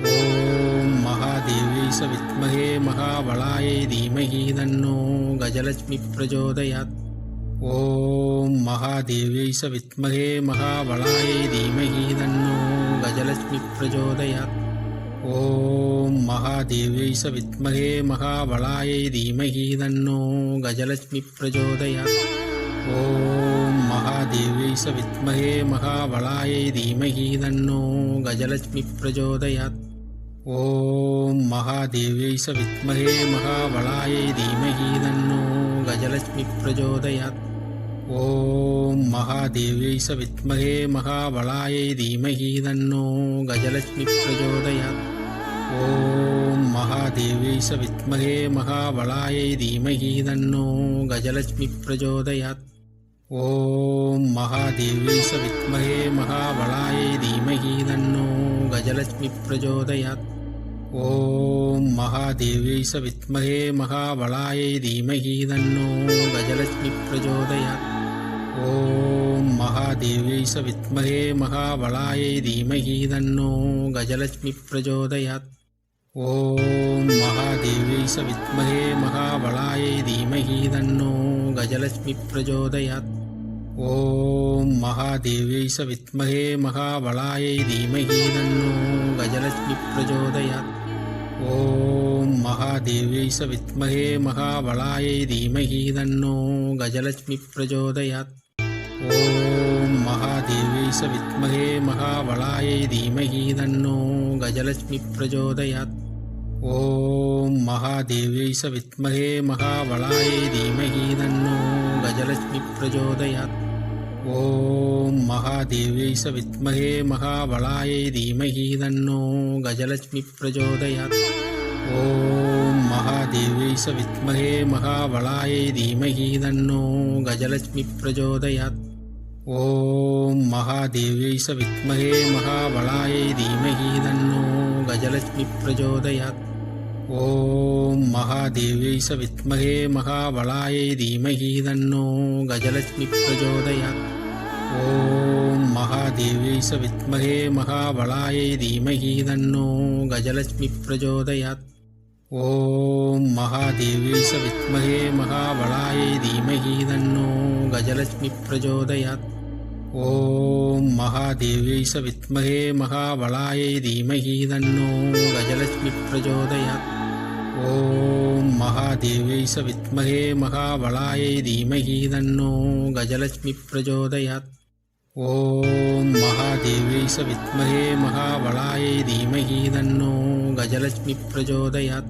ॐ महादेव्यै च विद्महे महाबलायै धीमहि तन्नो गजलक्ष्मी प्रचोदयात्। ॐ महादेव्यै च विद्महे महाबलायै धीमहि तन्नो गजलक्ष्मी प्रचोदयात्। ॐ महादेव्यै च विद्महे महाबलायै धीमहि तन्नो गजलक्ष्मी प्रचोदयात्। ॐ महादेव्यै च विद्महे महाबलायै धीमहि तन्नो गजलक्ष्मी प्रचोदयात्। ॐ महादेव्यै च विद्महे महाबलायै धीमहि तन्नो गजलक्ष्मी प्रचोदयात्। ॐ महादेव्यै च विद्महे महाबलायै धीमहि तन्नो गजलक्ष्मी प्रचोदयात्। ॐ महादेव्यै च विद्महे महाबलायै धीमहि तन्नो गजलक्ष्मी प्रचोदयात्। ॐ महादेव्यै च विद्महे महाबलायै धीमहि तन्नो गजलक्ष्मी प्रचोदयात्। ॐ महादेव्यै च विद्महे महाबलायै धीमहि तन्नो गजलक्ष्मी प्रचोदयात्। ॐ महादेव्यै च विद्महे महाबलायै धीमहि तन्नो गजलक्ष्मी प्रचोदयात्। ॐ महादेव्यै च विद्महे महाबलायै धीमहि तन्नो गजलक्ष्मी प्रचोदयात्। ॐ महादेव्यै च विद्महे महाबलायै धीमहि तन्नो गजलक्ष्मी प्रचोदयात्। ॐ महादेव्यै च विद्महे महाबलायै धीमहि तन्नो गजलक्ष्मी प्रचोदयात्। ॐ महादेव्यै च विद्महे महाबलायै धीमहि तन्नो गजलक्ष्मी प्रचोदयात्। ॐ महादेव्यै च विद्महे महाबलायै धीमहि तन्नो गजलक्ष्मी प्रचोदयात्। ॐ महादेव्यै च विद्महे महाबलायै धीमहि तन्नो गजलक्ष्मी प्रचोदयात्। ॐ महादेव्यै च विद्महे महाबलायै धीमहि तन्नो गजलक्ष्मी प्रचोदयात्। ॐ महादेव्यै च विद्महे महाबलायै धीमहि तन्नो गजलक्ष्मी प्रचोदयात्। ॐ महादेव्यै च विद्महे महाबलायै धीमहि तन्नो गजलक्ष्मी प्रचोदयात्। ॐ महादेव्यै च विद्महे महाबलायै धीमहि तन्नो गजलक्ष्मी प्रचोदयात्। ॐ महादेव्यै च विद्महे महाबलायै धीमहि तन्नो गजलक्ष्मी प्रचोदयात्। ॐ महादेव्यै च विद्महे महाबलायै धीमहि तन्नो गजलक्ष्मी प्रचोदयात्। ॐ महादेव्यै च विद्महे महाबलायै धीमहि तन्नो गजलक्ष्मी प्रचोदयात्। ॐ महादेव्यै च विद्महे महाबलायै धीमहि तन्नो गजलक्ष्मी प्रचोदयात्।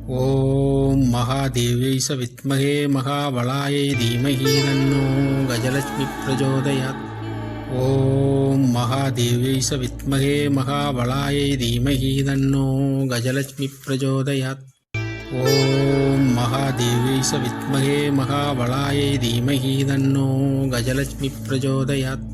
ॐ महादेव्यै च विद्महे महाबलायै धीमहि तन्नो गजलक्ष्मी प्रचोदयात्। ॐ महादेव्यै च विद्महे महाबलायै धीमहि तन्नो गजलक्ष्मी प्रचोदयात्। ॐ महादेव्यै च विद्महे महाबलायै धीमहि तन्नो गजलक्ष्मी प्रचोदयात्।